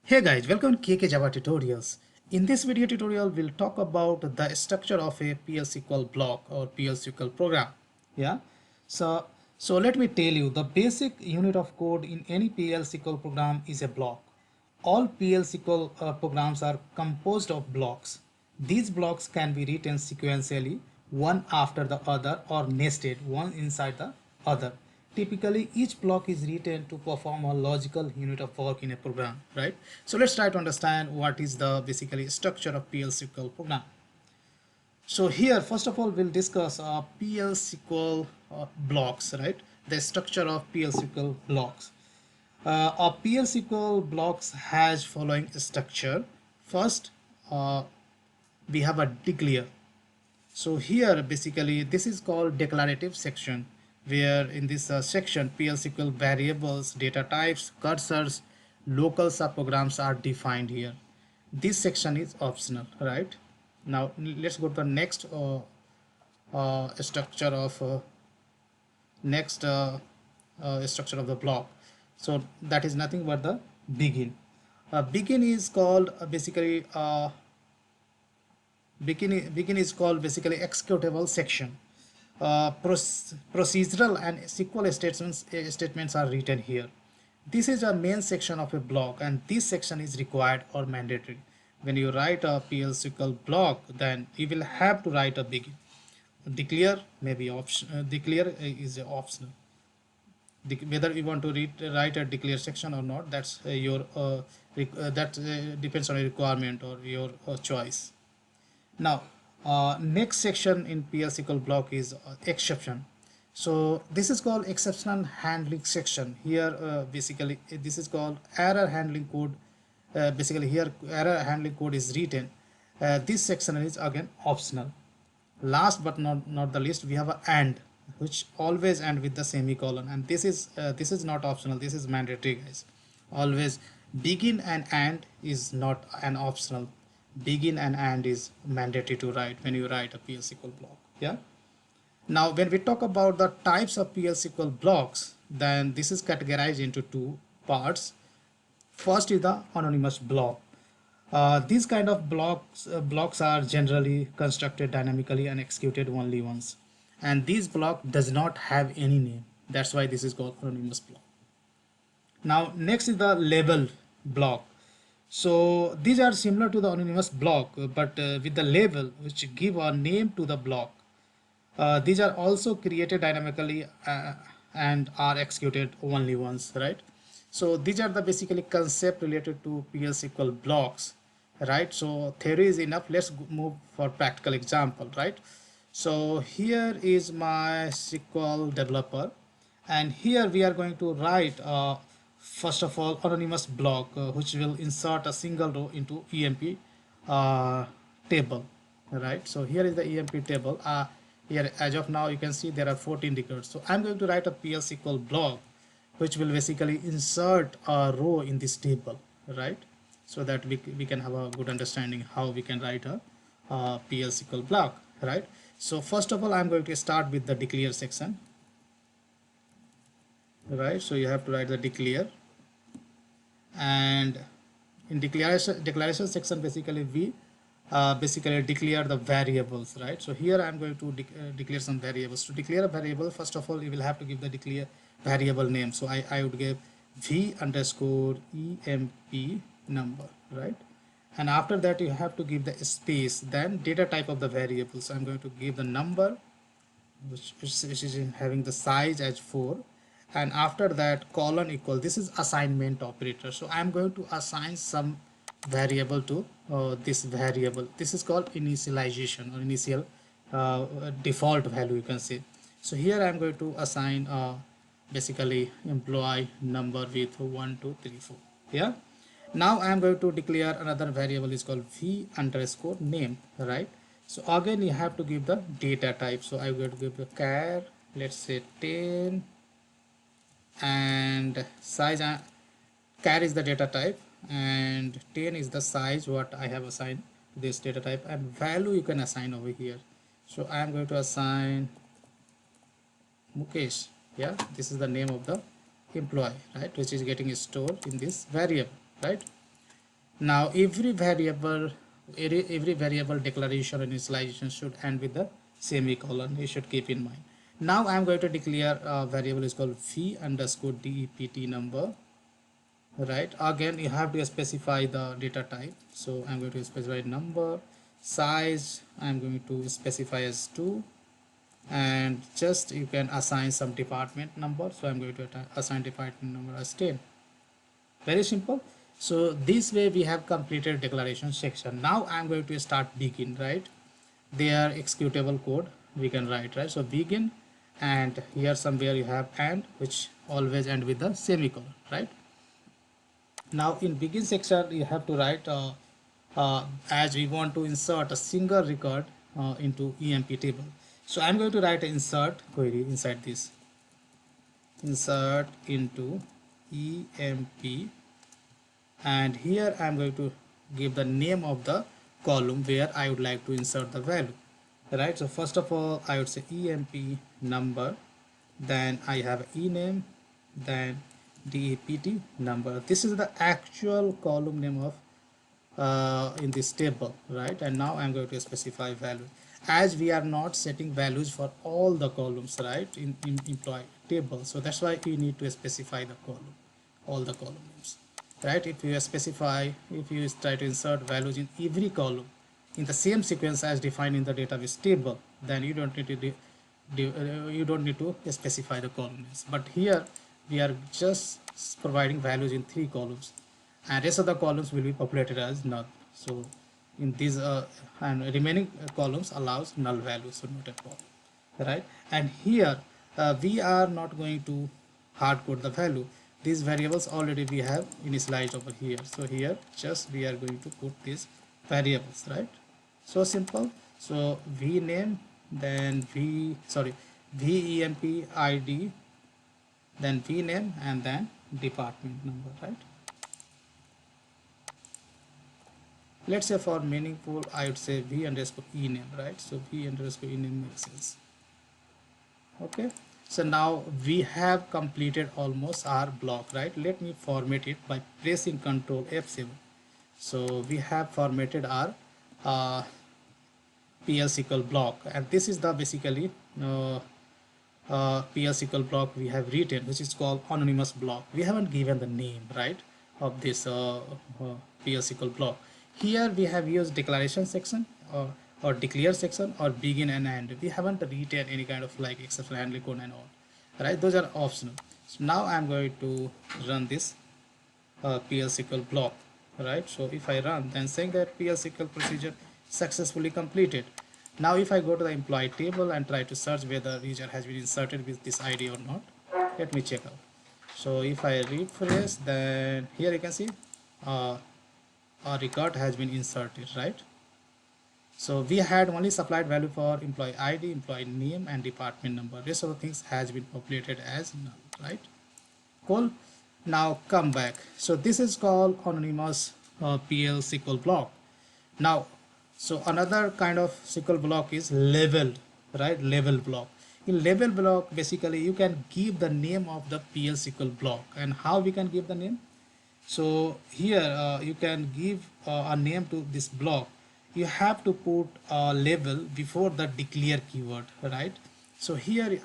Hey guys, welcome to KK Java Tutorials. In this video tutorial, we'll talk about the structure of a PL/SQL block or PL/SQL program. Yeah. So, so let me tell you, the basic unit of code in any PL/SQL program is a block. All PL/SQL programs are composed of blocks. These blocks can be written sequentially, one after the other, or nested, one inside the other. Typically, each block is written to perform a logical unit of work in a program, right? So let's try to understand what is the basically structure of PL/SQL program. So here, first of all, we'll discuss PL/SQL blocks, right? The structure of PL/SQL blocks. A PL/SQL blocks has following structure. First, we have a declare. So here basically this is called declarative section, where in this section PL/SQL variables, data types, cursors, local subprograms are defined here. This section is optional, right? Now let's go to the next structure of structure of the block. So that is nothing but the begin. Begin is called begin is called basically executable section. Procedural and SQL statements are written here. This is a main section of a block, and this section is required or mandatory. When you write a PL/SQL block, then you will have to write a begin. Declare may be option. Declare is optional. Whether you want to write a declare section or not, that's your that depends on your requirement or your choice. Now, next section in PL/SQL block is exception. So this is called exception handling section. Here, basically, this is called error handling code. Basically, here error handling code is written. This section is again optional. Last but not the least, we have a and, which always end with the semicolon, and this is not optional. This is mandatory, guys. Always begin and is not an optional. Begin and is mandatory to write when you write a PL/SQL block. Yeah. Now, when we talk about the types of PL/SQL blocks, then this is categorized into two parts. First is the anonymous block. These kind of blocks are generally constructed dynamically and executed only once. And this block does not have any name. That's why this is called anonymous block. Now, next is the label block. So these are similar to the anonymous block, but with the label which give a name to the block. These are also created dynamically and are executed only once, right? So these are the basically concept related to PL/SQL blocks, right? So theory is enough. Let's move for practical example, right? So here is my SQL developer, and here we are going to write first of all anonymous block which will insert a single row into EMP table, right? So here is the EMP table. Here as of now you can see there are 14 records. So I'm going to write a PL/SQL block which will basically insert a row in this table, right? So that we can have a good understanding how we can write a PL/SQL block, right? So first of all I'm going to start with the declare section, right? So you have to write the declare, and in declaration section basically we basically declare the variables, right? So here I'm going to declare some variables. To declare a variable, first of all you will have to give the declare variable name. So I would give v underscore emp number, right? And after that you have to give the space, then data type of the variable. So I'm going to give the number which is having the size as 4, and after that colon equal, this is assignment operator. So I'm going to assign some variable to this variable. This is called initialization or initial default value, you can say. So here I'm going to assign basically employee number with 1 2 3 4. Yeah. Now I'm going to declare another variable is called v underscore name, right? So again you have to give the data type. So I'm going to give the char, let's say 10, and size, char is the data type and 10 is the size what I have assigned to this data type, and value you can assign over here. So I am going to assign Mukesh. Yeah, this is the name of the employee, right, which is getting stored in this variable, right? Now every variable declaration and initialization should end with the semicolon. You should keep in mind. Now I'm going to declare a variable is called v underscore dept number. Right, again you have to specify the data type, so I'm going to specify number. Size I'm going to specify as 2, and just you can assign some department number, so I'm going to assign department number as 10. Very simple. So this way we have completed declaration section. Now I'm going to start begin. Right, they are executable code we can write, right? So begin, and here somewhere you have and, which always end with the semicolon, right? Now in begin section you have to write as we want to insert a single record into EMP table. So I'm going to write an insert query inside this. Insert into EMP, and here I'm going to give the name of the column where I would like to insert the value. Right, so first of all I would say EMP number, then I have ename, then dept number. This is the actual column name of in this table, right? And now I'm going to specify value, as we are not setting values for all the columns, right, in employee table. So that's why we need to specify the column, all the column names, right? If you specify, if you try to insert values in every column in the same sequence as defined in the database table, then you don't need to specify the column names. But here we are just providing values in 3 columns, and rest of the columns will be populated as null. So in these and remaining columns allows null values, so not a problem, right? And here we are not going to hard code the value. These variables already we have initialized over here, so here just we are going to put these variables, right? So simple. So v name, then vemp id, then v name, and then department number, right? Let's say for meaningful I would say v underscore ename, right? So v underscore ename makes sense. Okay, so now we have completed almost our block, right? Let me format it by pressing Ctrl F7. So we have formatted our PL/SQL block, and this is the basically PL/SQL block we have written, which is called anonymous block. We haven't given the name, right, of this PL/SQL block. Here we have used declaration section or declare section or begin and end. We haven't written any kind of like exception handling code and all, right? Those are optional. So now I'm going to run this PL/SQL block, right? So if I run, then saying that PL/SQL procedure successfully completed. Now if I go to the employee table and try to search whether user has been inserted with this ID or not, let me check out. So if I refresh, then here you can see a record has been inserted, right? So we had only supplied value for employee ID, employee name, and department number. Rest of the things has been populated as null, right? Cool. Now come back. So this is called anonymous PL/SQL block. Now, so another kind of SQL block is labeled, right? Label block. In label block, basically you can give the name of the PL/SQL block. And how we can give the name? So here you can give a name to this block. You have to put a label before the declare keyword, right? So here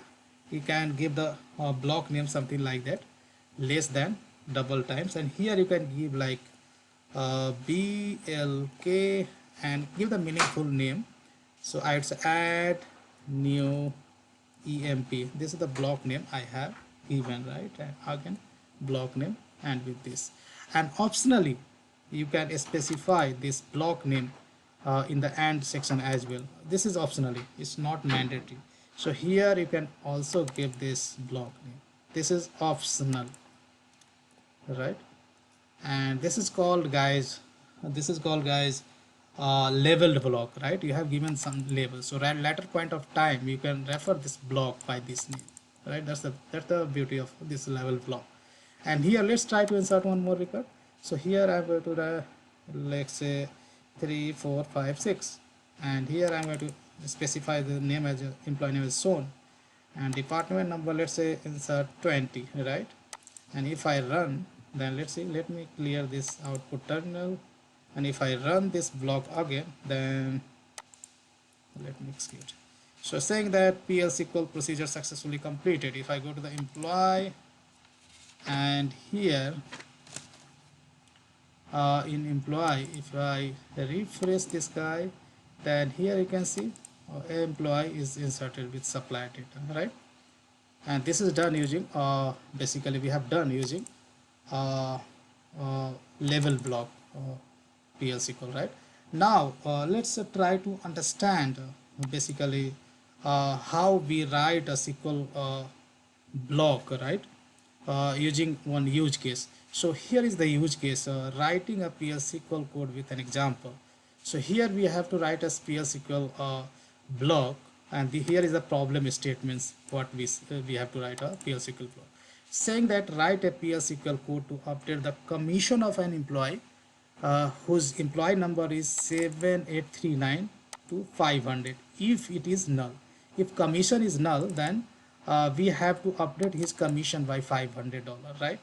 you can give the block name something like that, less than double times, and here you can give like BLK and give the meaningful name. So I would say add new EMP. This is the block name I have given, right? And again block name and with this, and optionally you can specify this block name in the end section as well. This is optionally, it's not mandatory. So here you can also give this block name. This is optional, right? And this is called guys, labeled block, right? You have given some label, so at later point of time you can refer this block by this name, right? That's the beauty of this label block. And here let's try to insert one more record. So here I'm going to let's say 3 4 5 6, and here I'm going to specify the name as employee name is shown, and department number, let's say insert 20, right? And if I run, then let's see, let me clear this output terminal. and if I run this block again, then let me execute. So saying that PL SQL procedure successfully completed. If I go to the employee, and here in employee, if I refresh this guy, then here you can see employee is inserted with supply data, right? And this is done using basically we have done using uh, level block PL SQL, right? Now let's try to understand basically how we write a SQL block, right? Using one use case. So here is the use case, writing a PL SQL code with an example. So here we have to write a PL SQL block, and here is the problem statements what we have to write a PL SQL block. Saying that write a PL SQL code to update the commission of an employee whose employee number is 7839 to 500 if it is null. If commission is null, then we have to update his commission by $500, right?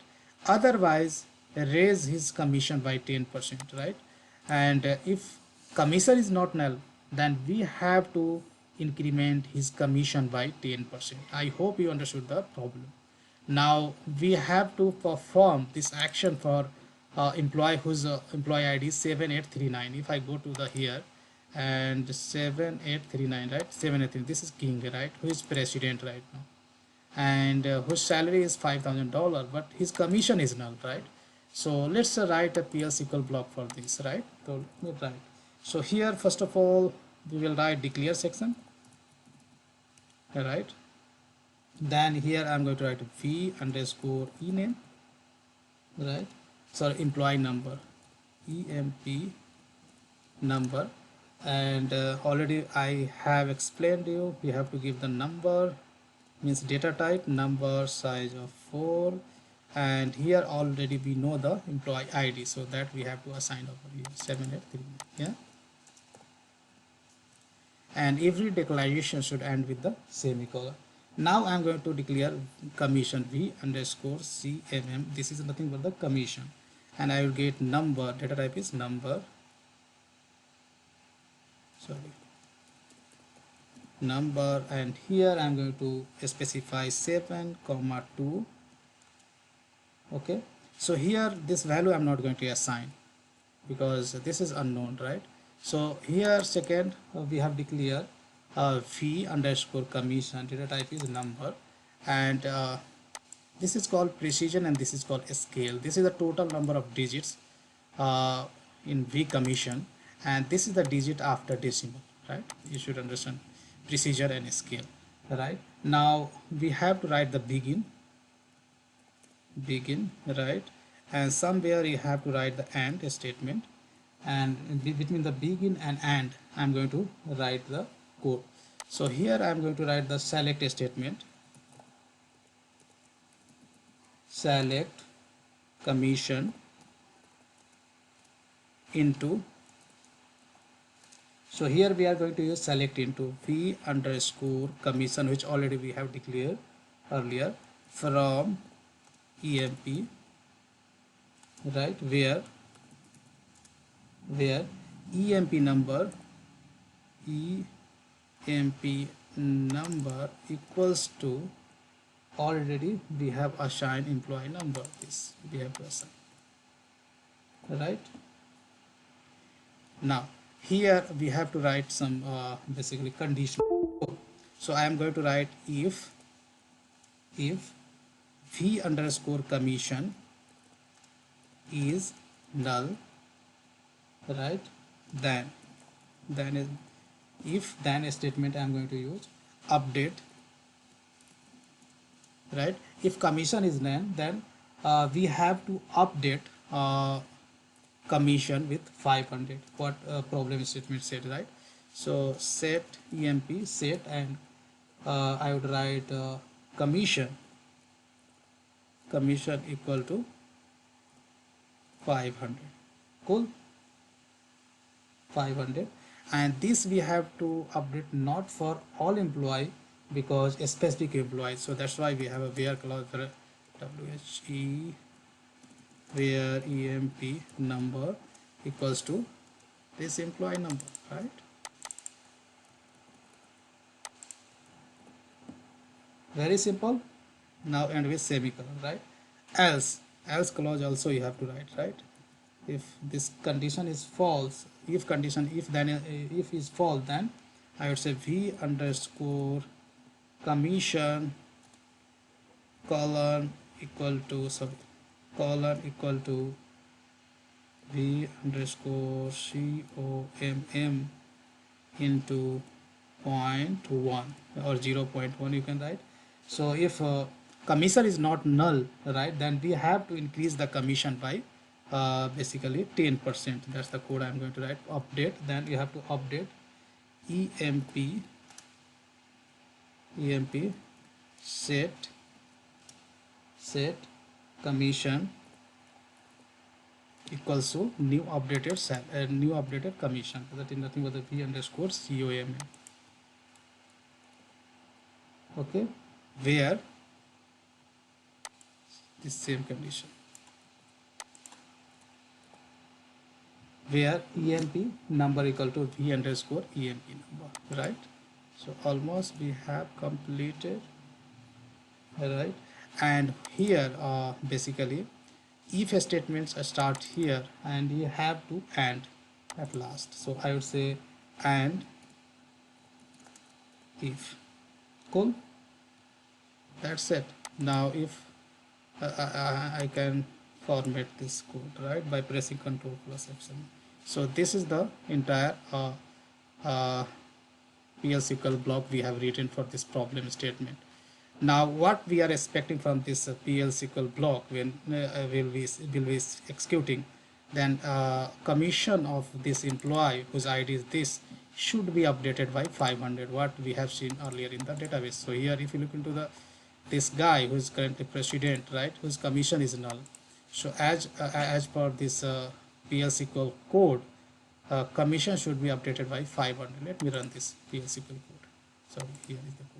Otherwise raise his commission by 10%, right? And if commission is not null, then we have to increment his commission by 10%. I hope you understood the problem. Now we have to perform this action for employee whose employee ID is 7839. If I go to the here and 7839, right? 783, this is king, right? Who is president right now, and whose salary is $5,000, but his commission is null, right? So let's write a PL SQL block for this, right? So let me write. So here first of all we will write declare section, right? Then here I'm going to write v underscore ename, right? Sorry, employee number, emp number, and already I have explained to you we have to give the number, means data type, number size of 4, and here already we know the employee ID, so that we have to assign over here 783, yeah. And every declaration should end with the semicolon. Now I'm going to declare commission v underscore cmm. This is nothing but the commission, and I will get number, data type is number, sorry, number, and here I'm going to specify 7,2. Okay, so here this value I'm not going to assign because this is unknown, right? So here second we have declared v underscore commission, data type is number, and this is called precision and this is called scale. This is the total number of digits in v commission, and this is the digit after decimal, right? You should understand precision and scale, right? Now we have to write the begin, right? And somewhere you have to write the end statement, and between the begin and end I'm going to write the code. So here I'm going to write the select statement, select commission into, so here we are going to use select into v underscore commission, which already we have declared earlier, from emp, right, where emp number equals to, already we have assigned employee number, this we have to assign, right? Now here we have to write some basically condition. So I am going to write if v underscore commission is null, right, then is, if then statement I am going to use update, right? If commission is none, then we have to update commission with 500, what problem statement said, right? So set emp set, and I would write commission equal to 500, cool, 500. And this we have to update not for all employee because a specific employee, so that's why we have a where clause for whe where emp number equals to this employee number, right? Very simple. Now end with semicolon, right? Else clause also you have to write, right? If this condition is false, if condition, if then if is false, then I would say v underscore commission colon equal to, sorry, colon equal to v underscore comm into 0.1 or 0.1 you can write. So if commission is not null, right, then we have to increase the commission by basically 10%. That's the code I'm going to write. Update, then you have to update emp set commission equals to new updated commission. That is nothing but the v underscore comm. Okay, where the same condition, where emp number equal to v underscore emp number, right? So almost we have completed, right? And here basically if statements start here and you have to and at last. So I would say and if, cool, that's it. Now if I can format this code, right, by pressing Ctrl plus F7. So this is the entire uh, PL SQL block we have written for this problem statement. Now what we are expecting from this PL SQL block when will be executing, then commission of this employee whose ID is this should be updated by 500, what we have seen earlier in the database. So here if you look into the this guy who is currently president, right, whose commission is null. So as per this PL SQL code, commission should be updated by 500. Let me run this PL SQL code. So here is the code.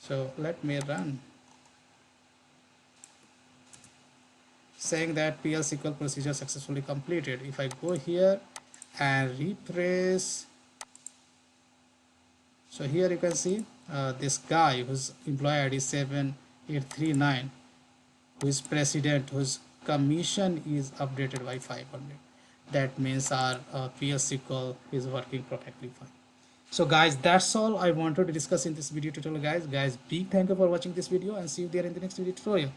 So let me run, saying that PL SQL procedure successfully completed. If I go here and refresh, so here you can see this guy whose employee ID is 7839, who is president, whose commission is updated by 500. That means our PL SQL is working perfectly fine. So guys, that's all I wanted to discuss in this video tutorial. Guys, big thank you for watching this video and see you there in the next video tutorial.